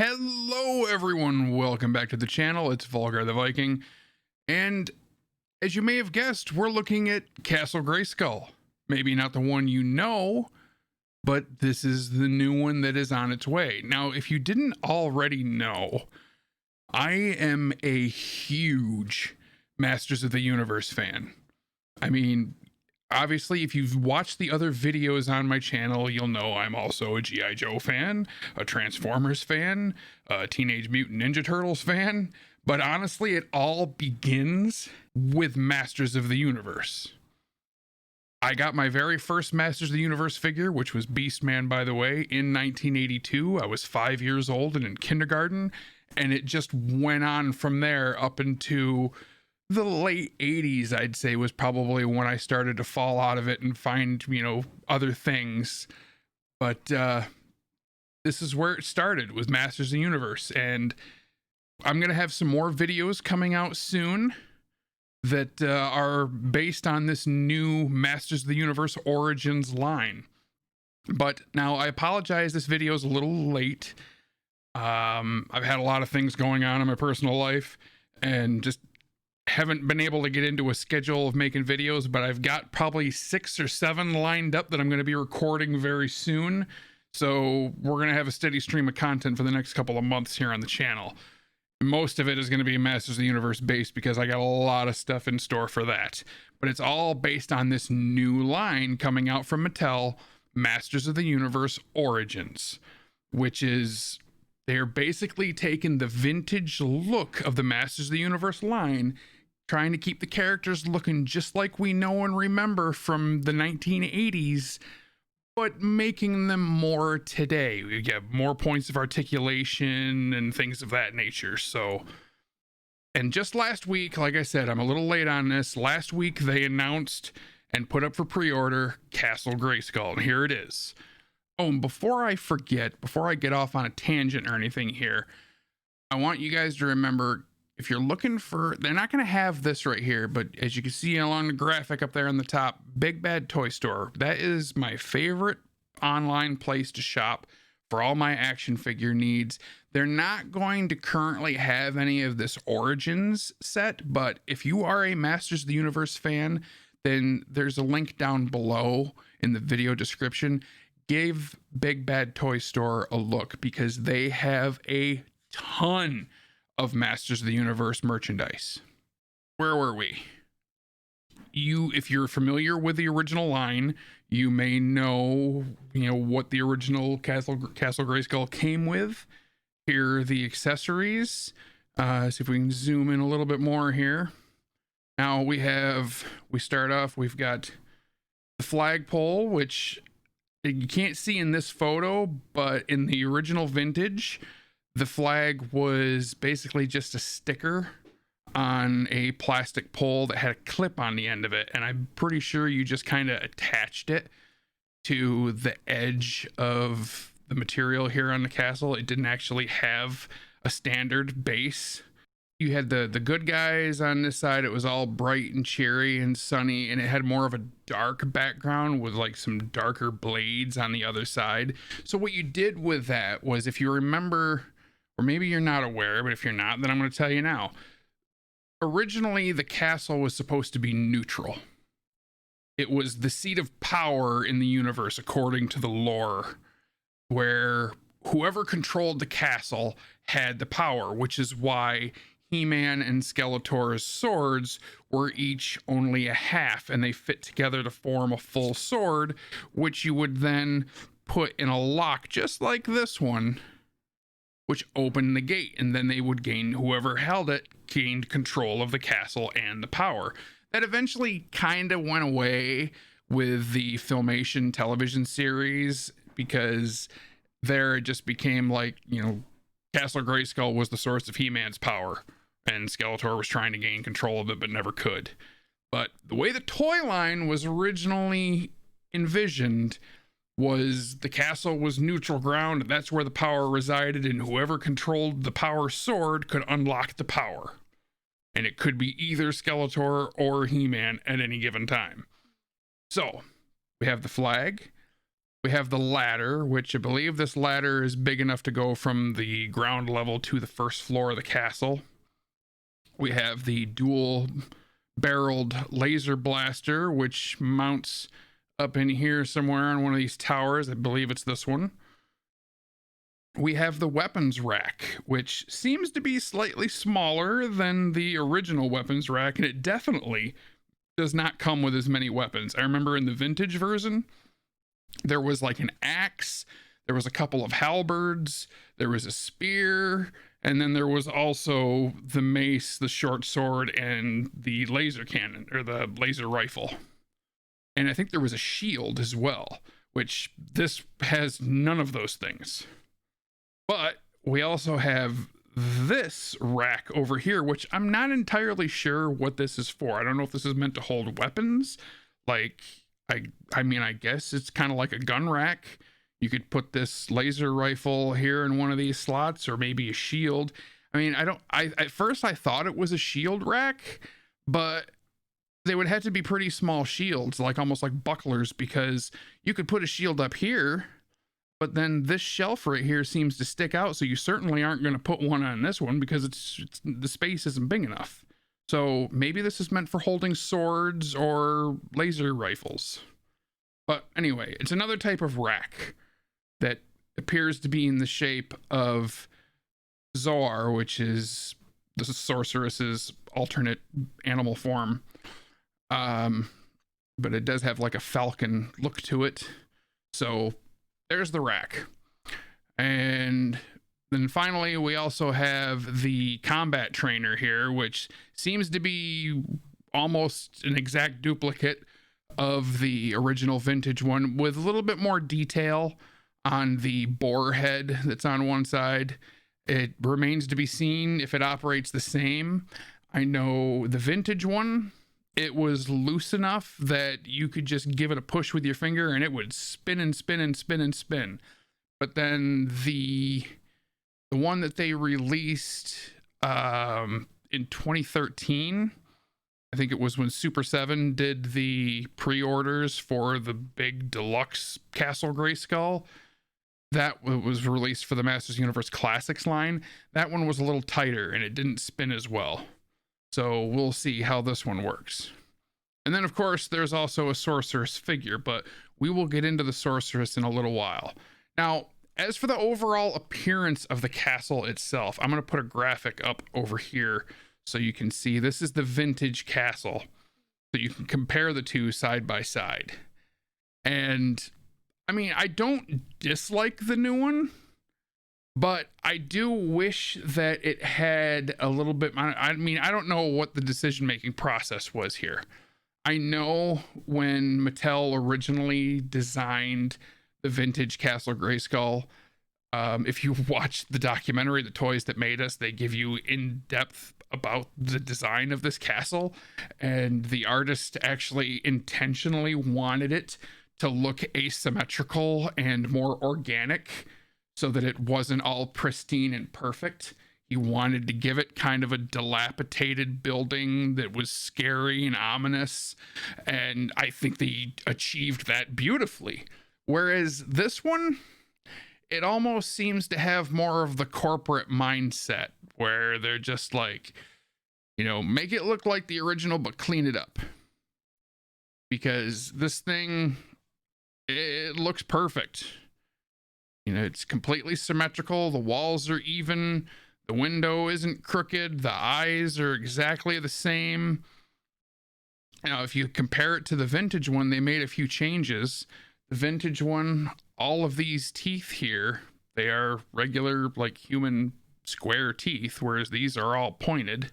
Hello everyone, welcome back to the channel. It's Volgar the Viking, and as you may have guessed, we're looking at Castle Grayskull. Maybe not the one you know, but this is the new one that is on its way. Now, if you didn't already know, I am a huge Masters of the Universe fan. I mean, obviously, if you've watched the other videos on my channel, you'll know I'm also a G.I. Joe fan, a Transformers fan, a Teenage Mutant Ninja Turtles fan. But honestly, it all begins with Masters of the Universe. I got my very first Masters of the Universe figure, which was Beastman, by the way, in 1982. I was 5 years old and in kindergarten, and it just went on from there up into the late 80s. I'd say was probably when I started to fall out of it and find, other things. But this is where it started, with Masters of the Universe. And I'm going to have some more videos coming out soon that are based on this new Masters of the Universe Origins line. But now I apologize, this video is a little late. I've had a lot of things going on in my personal life and just haven't been able to get into a schedule of making videos, but I've got probably 6 or 7 lined up that I'm going to be recording very soon. So we're going to have a steady stream of content for the next couple of months here on the channel. Most of it is going to be Masters of the Universe based because I got a lot of stuff in store for that. But it's all based on this new line coming out from Mattel, Masters of the Universe Origins, which is, they're basically taking the vintage look of the Masters of the Universe line, trying to keep the characters looking just like we know and remember from the 1980s, but making them more today. We get more points of articulation and things of that nature. So, and just last week, like I said, I'm a little late on this. Last week, they announced and put up for pre-order Castle Grayskull, and here it is. Oh, and before I forget, before I get off on a tangent or anything here, I want you guys to remember, if you're looking for, they're not going to have this right here, but as you can see along the graphic up there on the top, Big Bad Toy Store. That is my favorite online place to shop for all my action figure needs. They're not going to currently have any of this Origins set, but if you are a Masters of the Universe fan, then there's a link down below in the video description. Give Big Bad Toy Store a look because they have a ton of Masters of the Universe merchandise. Where were we? If you're familiar with the original line, you may know, what the original Castle Grayskull came with. Here are the accessories. See if we can zoom in a little bit more here. Now we've got the flagpole, which you can't see in this photo, but in the original vintage, the flag was basically just a sticker on a plastic pole that had a clip on the end of it. And I'm pretty sure you just kind of attached it to the edge of the material here on the castle. It didn't actually have a standard base. You had the good guys on this side. It was all bright and cheery and sunny, and it had more of a dark background with like some darker blades on the other side. So what you did with that was, if you remember, or maybe you're not aware, but if you're not, then I'm going to tell you now. Originally, the castle was supposed to be neutral. It was the seat of power in the universe, according to the lore, where whoever controlled the castle had the power, which is why He-Man and Skeletor's swords were each only a half, and they fit together to form a full sword, which you would then put in a lock just like this one, which opened the gate, and then they would whoever held it gained control of the castle and the power. That eventually kind of went away with the Filmation television series, because there it just became like, Castle Grayskull was the source of He-Man's power, and Skeletor was trying to gain control of it but never could. But the way the toy line was originally envisioned was the castle was neutral ground, and that's where the power resided, and whoever controlled the power sword could unlock the power. And it could be either Skeletor or He-Man at any given time. So we have the flag. We have the ladder, which I believe this ladder is big enough to go from the ground level to the first floor of the castle. We have the dual barreled laser blaster, which mounts up in here somewhere on one of these towers. I believe it's this one. We have the weapons rack, which seems to be slightly smaller than the original weapons rack, and it definitely does not come with as many weapons. I remember in the vintage version, there was like an axe, there was a couple of halberds, there was a spear, and then there was also the mace, the short sword, and the laser cannon, or the laser rifle. And I think there was a shield as well, which this has none of those things. But we also have this rack over here, which I'm not entirely sure what this is for. I don't know if this is meant to hold weapons. Like, I mean, I guess it's kind of like a gun rack. You could put this laser rifle here in one of these slots, or maybe a shield. I mean, at first I thought it was a shield rack, but they would have to be pretty small shields, like almost like bucklers, because you could put a shield up here, but then this shelf right here seems to stick out. So you certainly aren't going to put one on this one because the space isn't big enough. So maybe this is meant for holding swords or laser rifles. But anyway, it's another type of rack that appears to be in the shape of Zoar, which is the sorceress's alternate animal form. But it does have like a falcon look to it. So there's the rack. And then finally, we also have the combat trainer here, which seems to be almost an exact duplicate of the original vintage one, with a little bit more detail on the boar head that's on one side. It remains to be seen if it operates the same. I know the vintage one, it was loose enough that you could just give it a push with your finger and it would spin and spin and spin and spin. But then the one that they released in 2013, I think it was when Super 7 did the pre-orders for the big deluxe Castle Grayskull, that was released for the Masters Universe Classics line. That one was a little tighter and it didn't spin as well. So we'll see how this one works. And then, of course, there's also a sorceress figure, but we will get into the sorceress in a little while. Now, as for the overall appearance of the castle itself, I'm going to put a graphic up over here so you can see. This is the vintage castle. So you can compare the two side by side. And, I mean, I don't dislike the new one, but I do wish that it had a little bit. I mean, I don't know what the decision-making process was here. I know when Mattel originally designed the vintage Castle Grayskull, if you watch the documentary, The Toys That Made Us, they give you in-depth about the design of this castle, and the artist actually intentionally wanted it to look asymmetrical and more organic, so that it wasn't all pristine and perfect. He wanted to give it kind of a dilapidated building that was scary and ominous, and I think they achieved that beautifully. Whereas this one, it almost seems to have more of the corporate mindset, where they're just like, you know, make it look like the original, but clean it up. Because this thing, it looks perfect. You know, it's completely symmetrical. The walls are even. The window isn't crooked. The eyes are exactly the same. Now, if you compare it to the vintage one, they made a few changes. The vintage one, all of these teeth here, they are regular, like human square teeth, whereas these are all pointed,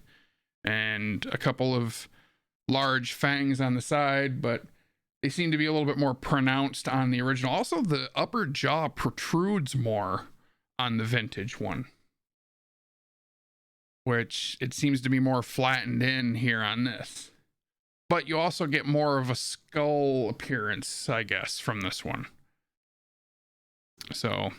and a couple of large fangs on the side, but they seem to be a little bit more pronounced on the original. Also, the upper jaw protrudes more on the vintage one, which it seems to be more flattened in here on this. But you also get more of a skull appearance, I guess, from this one. So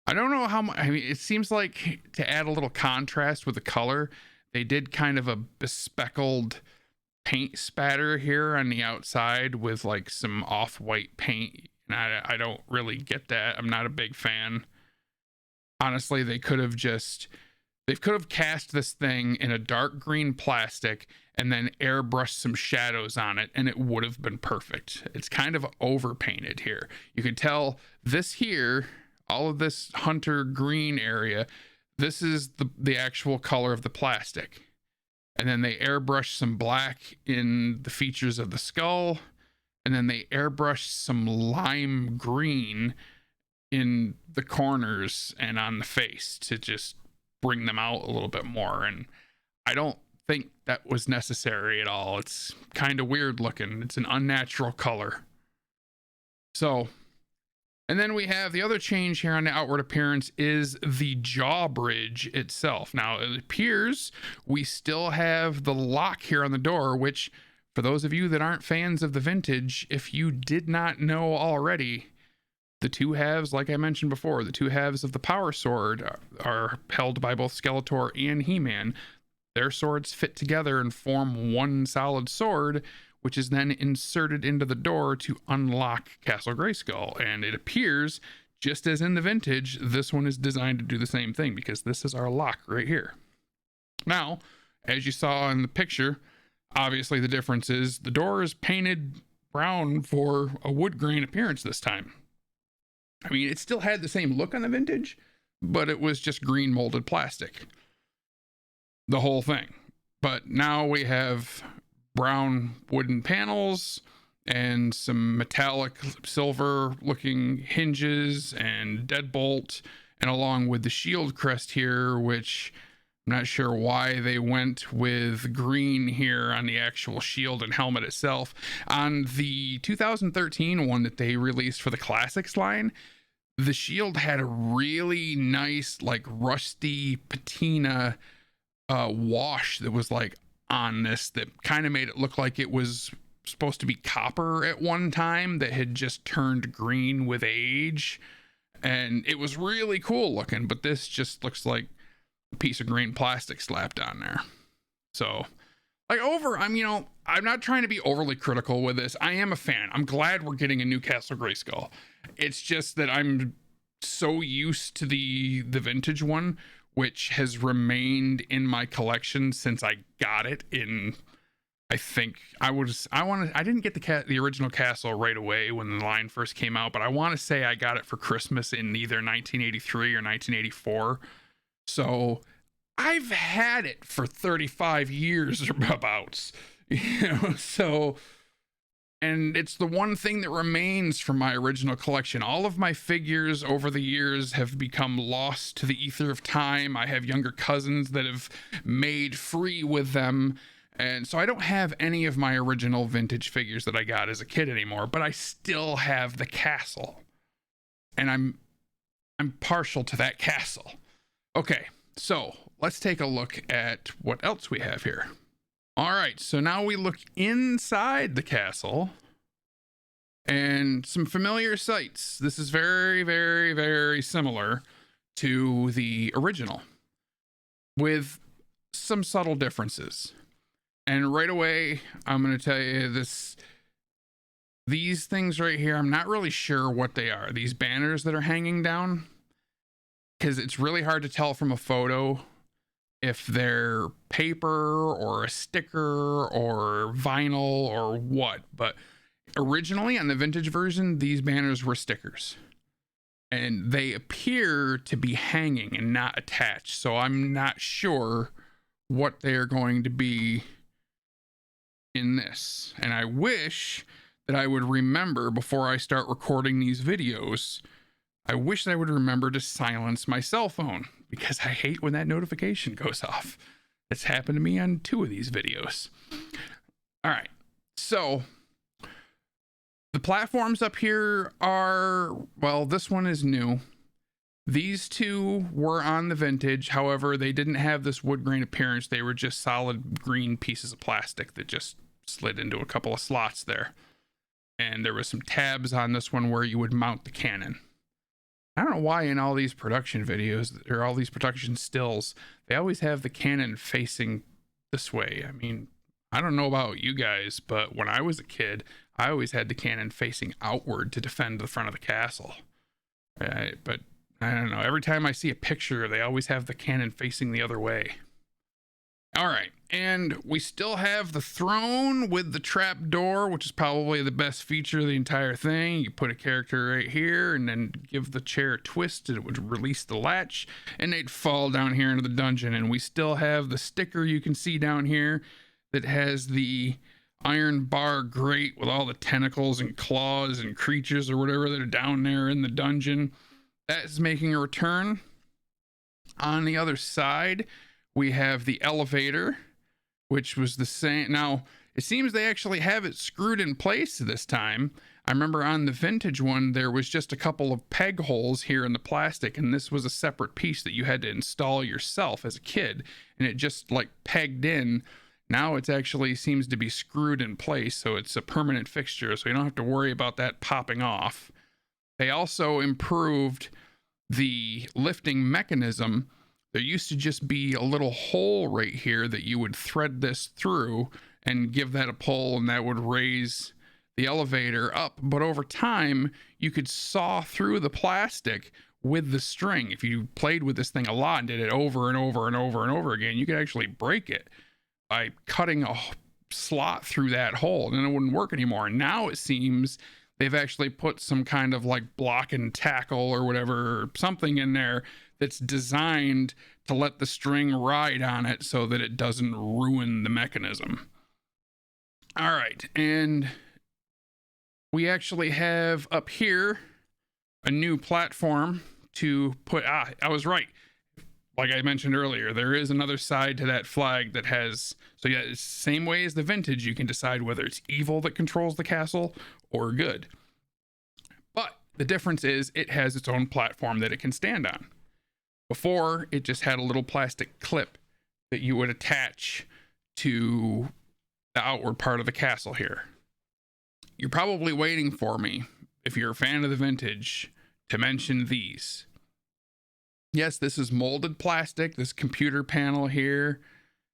I don't know how much. I mean, it seems like to add a little contrast with the color, they did kind of a bespeckled paint spatter here on the outside with like some off-white paint And I don't really get that. I'm not a big fan. Honestly, they could have cast this thing in a dark green plastic and then airbrushed some shadows on it, and it would have been perfect. It's kind of overpainted here. You can tell this here, all of this hunter green area, this is the actual color of the plastic. And then they airbrushed some black in the features of the skull, and then they airbrushed some lime green in the corners and on the face to just bring them out a little bit more. And I don't think that was necessary at all. It's kind of weird looking. It's an unnatural color. So, and then we have the other change here on the outward appearance is the jaw bridge itself. Now it appears we still have the lock here on the door, which for those of you that aren't fans of the vintage, if you did not know already, the two halves, like I mentioned before, the two halves of the power sword are held by both Skeletor and He-Man. Their swords fit together and form one solid sword, which is then inserted into the door to unlock Castle Grayskull. And it appears, just as in the vintage, this one is designed to do the same thing, because this is our lock right here. Now, as you saw in the picture, obviously the difference is the door is painted brown for a wood grain appearance this time. I mean, it still had the same look on the vintage, but it was just green molded plastic, the whole thing. But now we have brown wooden panels and some metallic silver looking hinges and deadbolt, and along with the shield crest here, which I'm not sure why they went with green here on the actual shield and helmet itself. On the 2013 one that they released for the classics line, the shield had a really nice, like, rusty patina wash that was like on this, that kind of made it look like it was supposed to be copper at one time that had just turned green with age, and it was really cool looking. But this just looks like a piece of green plastic slapped on there. So, like, I'm not trying to be overly critical with this. I am a fan. I'm glad we're getting a new Castle Grayskull. It's just that I'm so used to the vintage one, which has remained in my collection since I got it in, I didn't get the original castle right away when the line first came out, but I want to say I got it for Christmas in either 1983 or 1984. So I've had it for 35 years or abouts, so, and it's the one thing that remains from my original collection. All of my figures over the years have become lost to the ether of time. I have younger cousins that have made free with them, and so I don't have any of my original vintage figures that I got as a kid anymore, but I still have the castle, and I'm partial to that castle. Okay, so let's take a look at what else we have here. All right, so now we look inside the castle and some familiar sights. This is very, very, very similar to the original with some subtle differences. And right away, I'm going to tell you these things right here, I'm not really sure what they are. These banners that are hanging down, because it's really hard to tell from a photo if they're paper or a sticker or vinyl or what. But originally on the vintage version, these banners were stickers, and they appear to be hanging and not attached. So I'm not sure what they're going to be in this. And I wish that I would remember before I start recording these videos. I wish that I would remember to silence my cell phone, because I hate when that notification goes off. It's happened to me on 2 of these videos. All right, so the platforms up here are, well, this one is new. These 2 were on the vintage. However, they didn't have this wood grain appearance. They were just solid green pieces of plastic that just slid into a couple of slots there. And there was some tabs on this one where you would mount the cannon. I don't know why in all these production videos or all these production stills, they always have the cannon facing this way. I mean, I don't know about you guys, but when I was a kid, I always had the cannon facing outward to defend the front of the castle. But I don't know. Every time I see a picture, they always have the cannon facing the other way. All right, and we still have the throne with the trap door, which is probably the best feature of the entire thing. You put a character right here and then give the chair a twist, and it would release the latch, and they'd fall down here into the dungeon. And we still have the sticker you can see down here that has the iron bar grate with all the tentacles and claws and creatures or whatever that are down there in the dungeon. That is making a return. On the other side, we have the elevator, which was the same. Now, it seems they actually have it screwed in place this time. I remember on the vintage one, there was just a couple of peg holes here in the plastic, and this was a separate piece that you had to install yourself as a kid, and it just like pegged in. Now it actually seems to be screwed in place, so it's a permanent fixture, so you don't have to worry about that popping off. They also improved the lifting mechanism. There used to just be a little hole right here that you would thread this through and give that a pull, and that would raise the elevator up. But over time, you could saw through the plastic with the string. If you played with this thing a lot and did it over and over and over and over again, you could actually break it by cutting a slot through that hole, and then it wouldn't work anymore. And now it seems they've actually put some kind of like block and tackle or whatever, or something in there that's designed to let the string ride on it so that it doesn't ruin the mechanism. All right, and we actually have up here a new platform to put. I was right. Like I mentioned earlier, there is another side to that flag that has, so yeah, it's the same way as the vintage, you can decide whether it's evil that controls the castle or good. But the difference is it has its own platform that it can stand on. Before, it just had a little plastic clip that you would attach to the outward part of the castle here. You're probably waiting for me, if you're a fan of the vintage, to mention these. Yes, this is molded plastic, this computer panel here,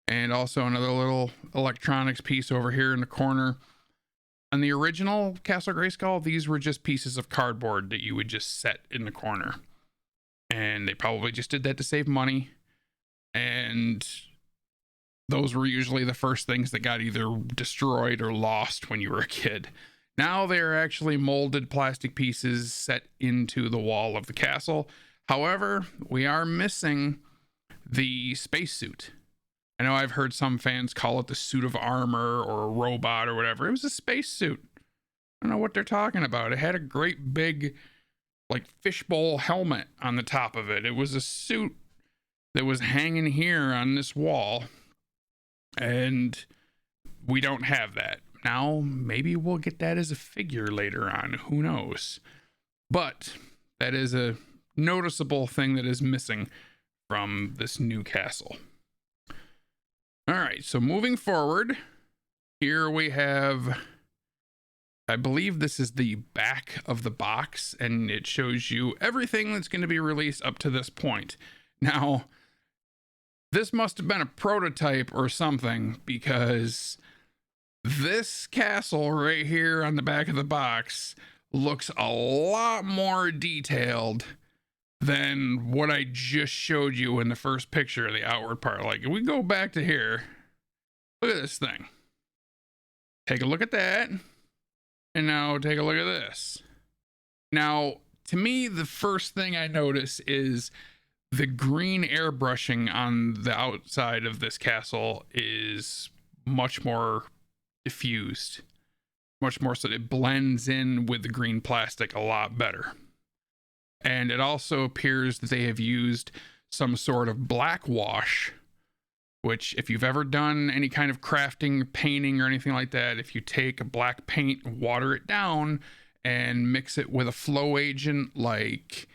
and also another little electronics piece over here in the corner. On the original Castle Grayskull, these were just pieces of cardboard that you would just set in the corner. And they probably just did that to save money. And those were usually the first things that got either destroyed or lost when you were a kid. Now they're actually molded plastic pieces set into the wall of the castle. However, we are missing the spacesuit. I know I've heard some fans call it the suit of armor or a robot or whatever. It was a spacesuit. I don't know what they're talking about. It had a great big, like, fishbowl helmet on the top of it. It was a suit that was hanging here on this wall, and we don't have that. Now, maybe we'll get that as a figure later on. Who knows? But that is a noticeable thing that is missing from this new castle. All right, so moving forward, here we have, I believe this is the back of the box, and it shows you everything that's going to be released up to this point. Now, this must have been a prototype or something, because this castle right here on the back of the box looks a lot more detailed than what I just showed you in the first picture of the outward part. Like, if we go back to here, look at this thing. Take a look at that. And now take a look at this. Now, to me, the first thing I notice is the green airbrushing on the outside of this castle is much more diffused. Much more so it blends in with the green plastic a lot better. And it also appears that they have used some sort of black wash, which if you've ever done any kind of crafting, painting, or anything like that, if you take a black paint, water it down, and mix it with a flow agent like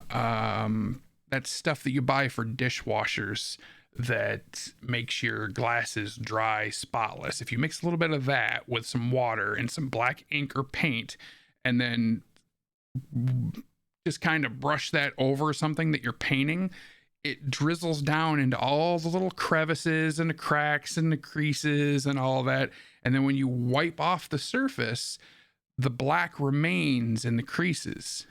that stuff that you buy for dishwashers that makes your glasses dry, spotless. If you mix a little bit of that with some water and some black ink or paint, and then just kind of brush that over something that you're painting, it drizzles down into all the little crevices and the cracks and the creases and all that. And then when you wipe off the surface, the black remains in the creases,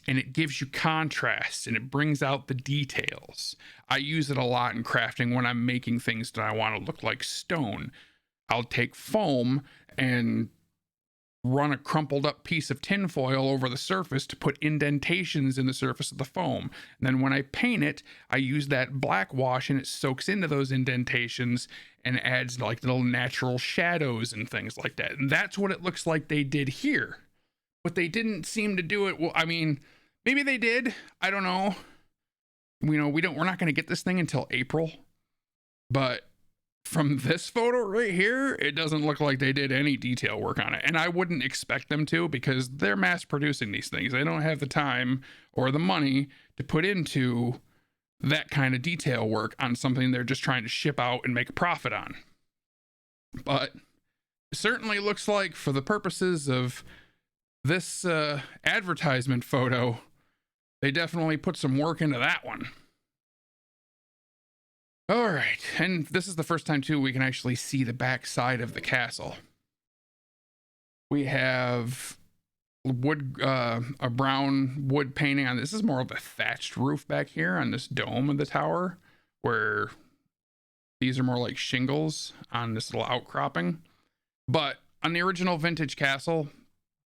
and it gives you contrast and it brings out the details. I use it a lot in crafting when I'm making things that I want to look like stone. I'll take foam and run a crumpled up piece of tin foil over the surface to put indentations in the surface of the foam. And then when I paint it, I use that black wash and it soaks into those indentations and adds like little natural shadows and things like that. And that's what it looks like they did here. But they didn't seem to do it. Well, I mean, maybe they did. I don't know. We're not going to get this thing until April. But from this photo right here, it doesn't look like they did any detail work on it. And I wouldn't expect them to, because they're mass producing these things. They don't have the time or the money to put into that kind of detail work on something they're just trying to ship out and make a profit on. But it certainly looks like, for the purposes of this advertisement photo, they definitely put some work into that one. All right, and this is the first time too we can actually see the back side of the castle. We have wood, a brown wood painting on this. This is more of a thatched roof back here on this dome of the tower, where these are more like shingles on this little outcropping. But on the original vintage castle,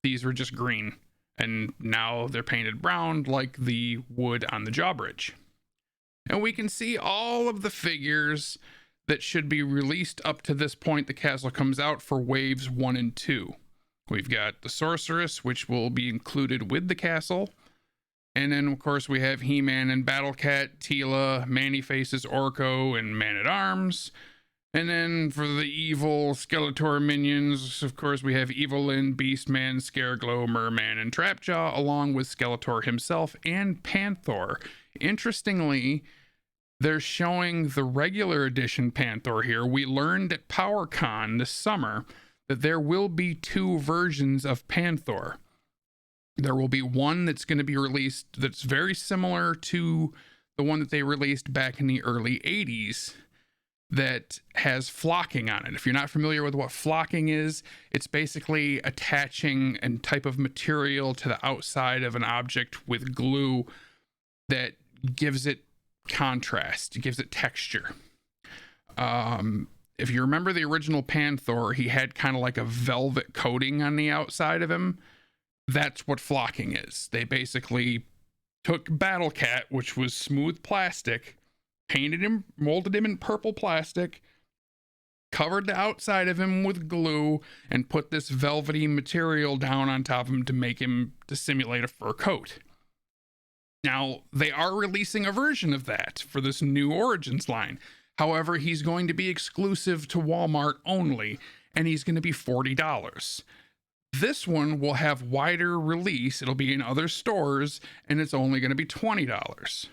these were just green, and now they're painted brown like the wood on the drawbridge. And we can see all of the figures that should be released up to this point the castle comes out for waves 1 and 2. We've got the sorceress, which will be included with the castle. And then, of course, we have He-Man and Battle-Cat, Teela, Man-E-Faces, Orko, and Man-at-Arms. And then for the evil Skeletor minions, of course, we have Evil-Lyn, Beastman, Scareglow, Merman, and Trapjaw, along with Skeletor himself and Panther. Interestingly, they're showing the regular edition Panther here. We learned at PowerCon this summer that there will be 2 versions of Panther. There will be one that's going to be released that's very similar to the one that they released back in the early 80s that has flocking on it. If you're not familiar with what flocking is, it's basically attaching a type of material to the outside of an object with glue that gives it contrast, gives it texture. If you remember the original Panther, he had kind of like a velvet coating on the outside of him. That's what flocking is. They basically took Battle-Cat, which was smooth plastic, painted him, molded him in purple plastic, covered the outside of him with glue, and put this velvety material down on top of him to simulate a fur coat. Now, they are releasing a version of that for this new Origins line. However, he's going to be exclusive to Walmart only, and he's going to be $40. This one will have wider release. It'll be in other stores, and it's only going to be $20.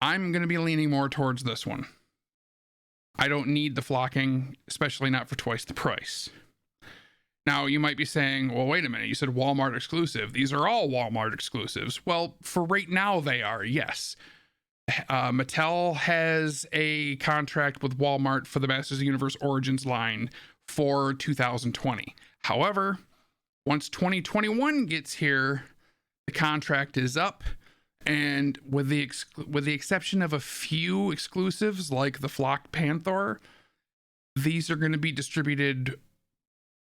I'm going to be leaning more towards this one. I don't need the flocking, especially not for twice the price. Now, you might be saying, well, wait a minute, you said Walmart exclusive. These are all Walmart exclusives. Well, for right now, they are, yes. Mattel has a contract with Walmart for the Masters of the Universe Origins line for 2020. However, once 2021 gets here, the contract is up. And with the exception of a few exclusives like the Flocked Panther, these are going to be distributed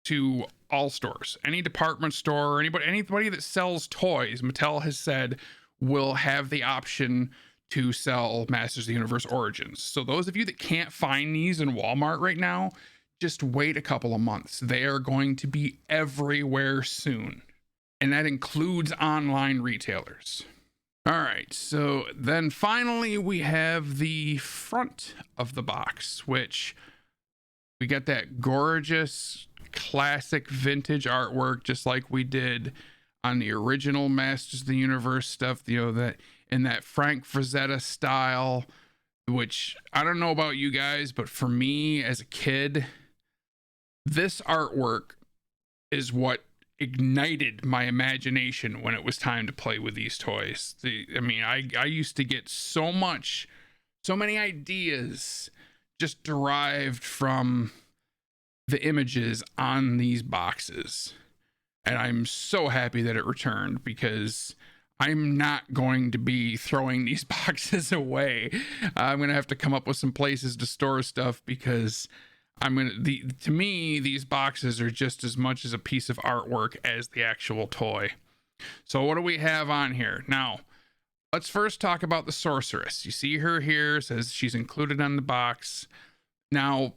to all stores. Any department store, anybody that sells toys, Mattel has said will have the option to sell Masters of the Universe Origins. So those of you that can't find these in Walmart right now, just wait a couple of months. They are going to be everywhere soon. And that includes online retailers. All right, so then finally we have the front of the box, which we got that gorgeous classic vintage artwork, just like we did on the original Masters of the Universe stuff, that in that Frank Frazetta style, which I don't know about you guys, but for me as a kid, this artwork is what ignited my imagination when it was time to play with these toys. I used to get so many ideas just derived from the images on these boxes. And I'm so happy that it returned, because I'm not going to be throwing these boxes away. I'm going to have to come up with some places to store stuff, because to me, these boxes are just as much as a piece of artwork as the actual toy. So what do we have on here? Now, let's first talk about the sorceress. You see her here, says she's included on the box. Now,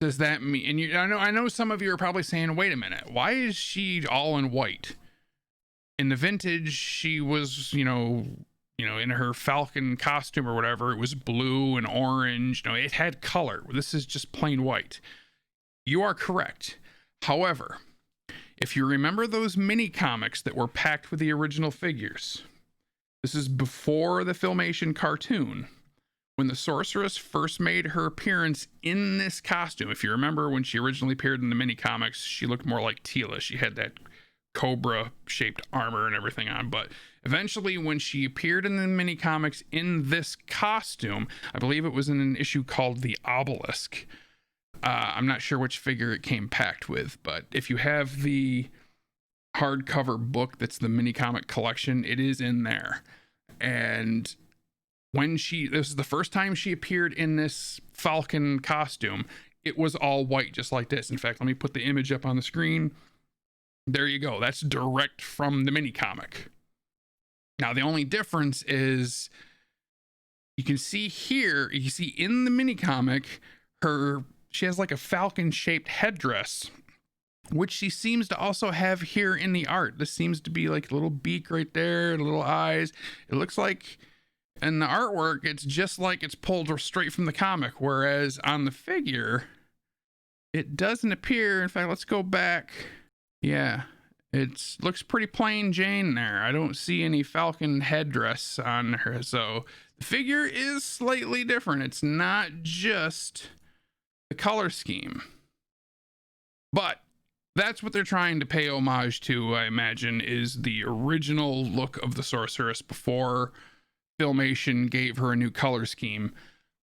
does that mean, and I know some of you are probably saying, wait a minute, why is she all in white? In the vintage, she was, in her falcon costume or whatever, it was blue and orange. No, it had color. This is just plain white. You are correct. However, if you remember those mini comics that were packed with the original figures, this is before the Filmation cartoon. When the sorceress first made her appearance in this costume, if you remember when she originally appeared in the mini comics, she looked more like Teela. She had that cobra shaped armor and everything on, but eventually when she appeared in the mini comics in this costume, I believe it was in an issue called The Obelisk. I'm not sure which figure it came packed with, but if you have the hardcover book that's the mini comic collection, it is in there. And this is the first time she appeared in this falcon costume, it was all white, just like this. In fact, let me put the image up on the screen. There you go. That's direct from the mini comic. Now, the only difference is you can see here, you see in the mini comic, she has like a falcon shaped headdress, which she seems to also have here in the art. This seems to be like a little beak right there, little eyes. It looks like in the artwork, it's just like it's pulled straight from the comic, whereas on the figure, it doesn't appear. In fact, let's go back. Yeah, it looks pretty plain Jane there. I don't see any falcon headdress on her, so the figure is slightly different. It's not just the color scheme, but that's what they're trying to pay homage to, I imagine, is the original look of the sorceress before Filmation gave her a new color scheme,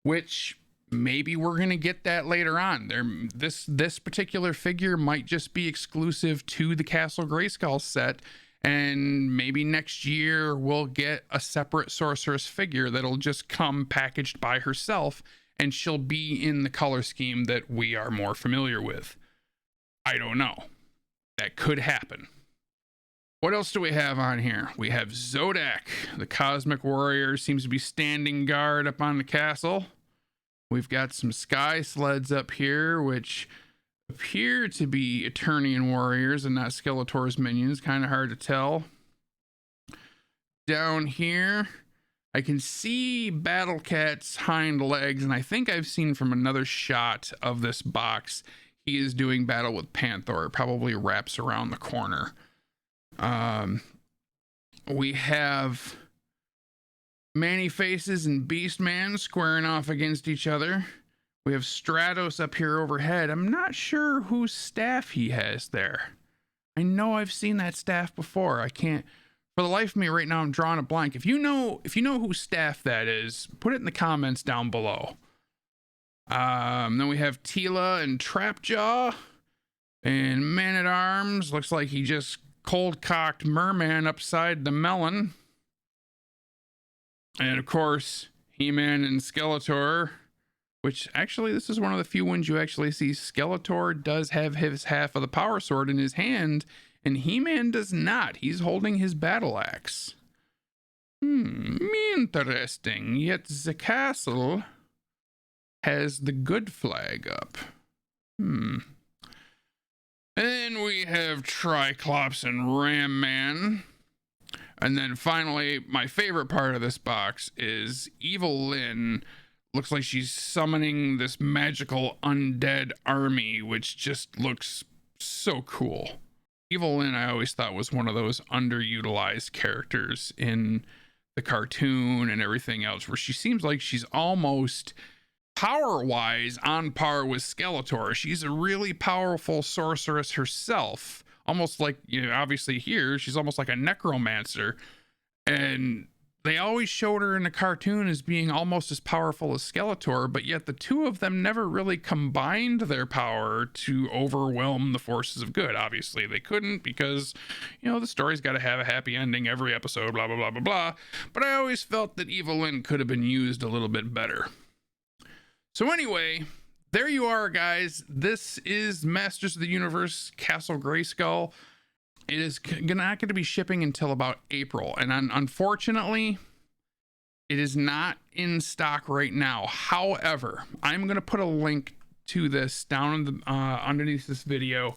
which maybe we're going to get that later on. This particular figure might just be exclusive to the Castle Grayskull set, and maybe next year we'll get a separate sorceress figure that'll just come packaged by herself, and she'll be in the color scheme that we are more familiar with. I don't know. That could happen. What else do we have on here? We have Zodak, the Cosmic Warrior, seems to be standing guard up on the castle. We've got some sky sleds up here, which appear to be Eternian warriors and not Skeletor's minions. Kind of hard to tell. Down here, I can see Battle Cat's hind legs, and I think I've seen from another shot of this box, he is doing battle with Panther. It probably wraps around the corner. We have Man-E-Faces and Beastman squaring off against each other. We have Stratos up here overhead. I'm not sure whose staff he has there. I know I've seen that staff before. I can't, for the life of me right now, I'm drawing a blank. If you know whose staff that is, put it in the comments down below. Then we have Teela and Trapjaw and Man-at-Arms. Looks like he just cold-cocked Merman upside the melon. And of course, He-Man and Skeletor, which actually this is one of the few ones you actually see. Skeletor does have his half of the power sword in his hand, and He-Man does not. He's holding his battle axe. Interesting. Yet the castle has the good flag up. And we have Triclops and Ram Man. And then finally, my favorite part of this box is Evil Lyn. Looks like she's summoning this magical undead army, which just looks so cool. Evil Lyn, I always thought, was one of those underutilized characters in the cartoon and everything else, where she seems like she's almost power-wise on par with Skeletor. She's a really powerful sorceress herself, almost like, obviously here she's almost like a necromancer, and they always showed her in the cartoon as being almost as powerful as Skeletor, but yet the two of them never really combined their power to overwhelm the forces of good. Obviously, they couldn't because, the story's got to have a happy ending every episode, blah, blah, blah, blah, blah. But I always felt that Evil-Lyn could have been used a little bit better. So anyway, there you are, guys. This is Masters of the Universe Castle Grayskull. It is not going to be shipping until about April, and unfortunately, it is not in stock right now. However, I'm going to put a link to this down in the, underneath this video,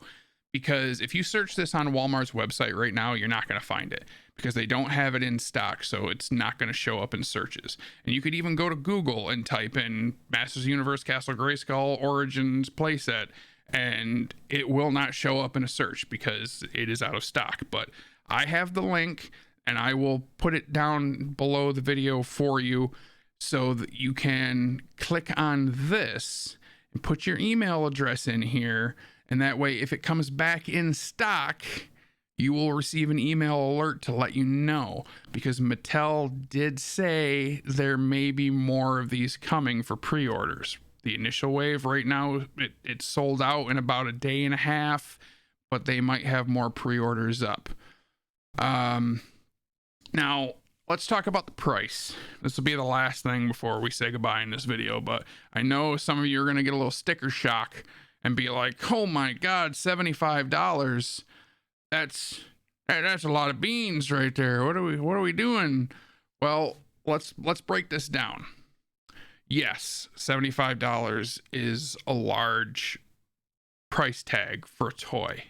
because if you search this on Walmart's website right now, you're not going to find it because they don't have it in stock, so it's not going to show up in searches. And you could even go to Google and type in Masters of the Universe Castle Grayskull Origins playset, and it will not show up in a search because it is out of stock. But I have the link, and I will put it down below the video for you so that you can click on this and put your email address in here, and that way if it comes back in stock, you will receive an email alert to let you know, because Mattel did say there may be more of these coming for pre-orders. The initial wave right now, it's sold out in about a day and a half, but they might have more pre-orders up. Now, let's talk about the price. This will be the last thing before we say goodbye in this video, but I know some of you are going to get a little sticker shock and be like, oh my God, $75. That's a lot of beans right there. What are we doing? Well, let's break this down. Yes, $75 is a large price tag for a toy,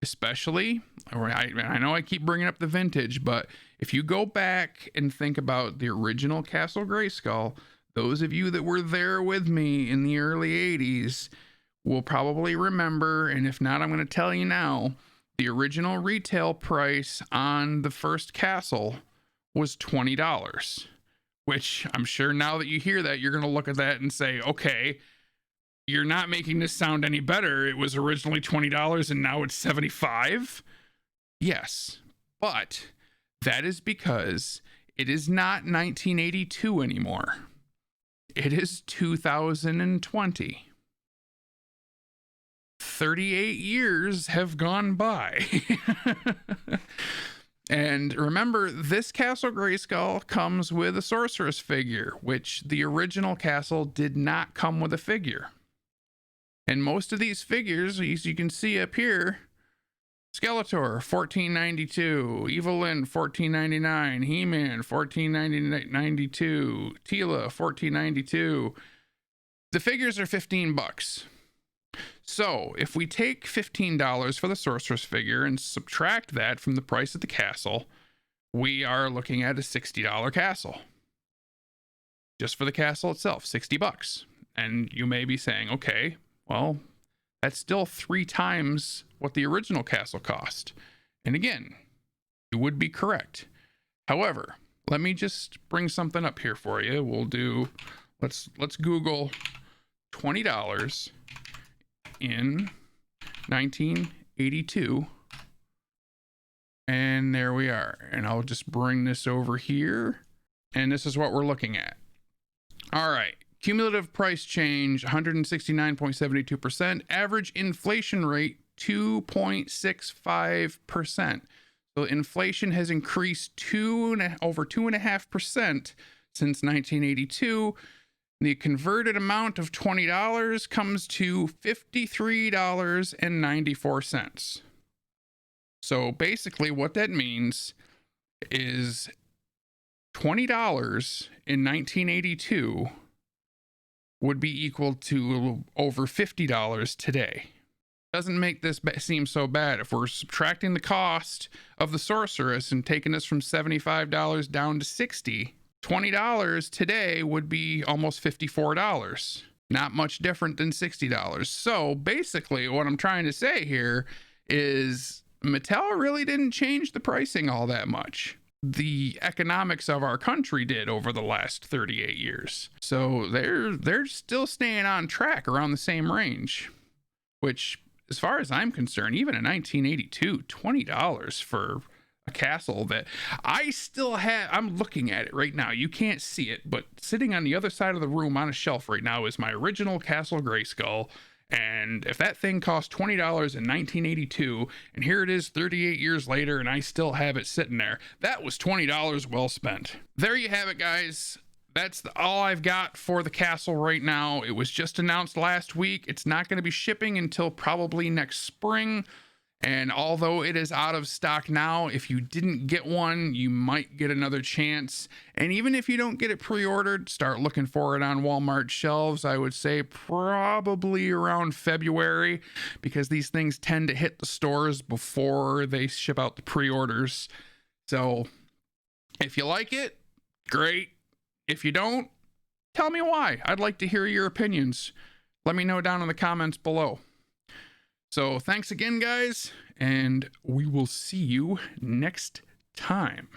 especially, I know I keep bringing up the vintage, but if you go back and think about the original Castle Grayskull, those of you that were there with me in the early 80s will probably remember, and if not, I'm going to tell you now, the original retail price on the first castle was $20. Which I'm sure now that you hear that, you're going to look at that and say, okay, you're not making this sound any better. It was originally $20 and now it's $75. Yes, but that is because it is not 1982 anymore. It is 2020. 38 years have gone by. And remember, this Castle Grayskull comes with a Sorceress figure, which the original Castle did not come with a figure. And most of these figures, as you can see up here, Skeletor, $14.92, Evil-Lyn, $14.99, He-Man, $14.92, Teela, $14.92. The figures are $15. So if we take $15 for the Sorceress figure and subtract that from the price of the castle, we are looking at a $60 castle. Just for the castle itself, $60. And you may be saying, okay, well, that's still 3 times what the original castle cost. And again, you would be correct. However, let me just bring something up here for you. We'll do, let's Google $20 in 1982, and there we are. And I'll just bring this over here, and this is what we're looking at. All right, cumulative price change 169.72%, average inflation rate 2.65%. So inflation has increased over 2.5% since 1982. The converted amount of $20 comes to $53.94. So basically what that means is $20 in 1982 would be equal to over $50 today. Doesn't make this seem so bad. If we're subtracting the cost of the Sorceress and taking this from $75 down to $60, $20 today would be almost $54. Not much different than $60. So basically what I'm trying to say here is Mattel really didn't change the pricing all that much. The economics of our country did over the last 38 years. So they're still staying on track around the same range, which as far as I'm concerned, even in 1982, $20 for a castle that I still have. I'm looking at it right now. You can't see it, but sitting on the other side of the room on a shelf right now is my original Castle Grayskull. And if that thing cost $20 in 1982, and here it is 38 years later, and I still have it sitting there, that was $20 well spent. There you have it, guys. That's all I've got for the castle right now. It was just announced last week. It's not going to be shipping until probably next spring. And although it is out of stock now, if you didn't get one, you might get another chance. And even if you don't get it pre-ordered, start looking for it on Walmart shelves. I would say probably around February, because these things tend to hit the stores before they ship out the pre-orders. So if you like it, great. If you don't, tell me why. I'd like to hear your opinions. Let me know down in the comments below. So thanks again, guys, and we will see you next time.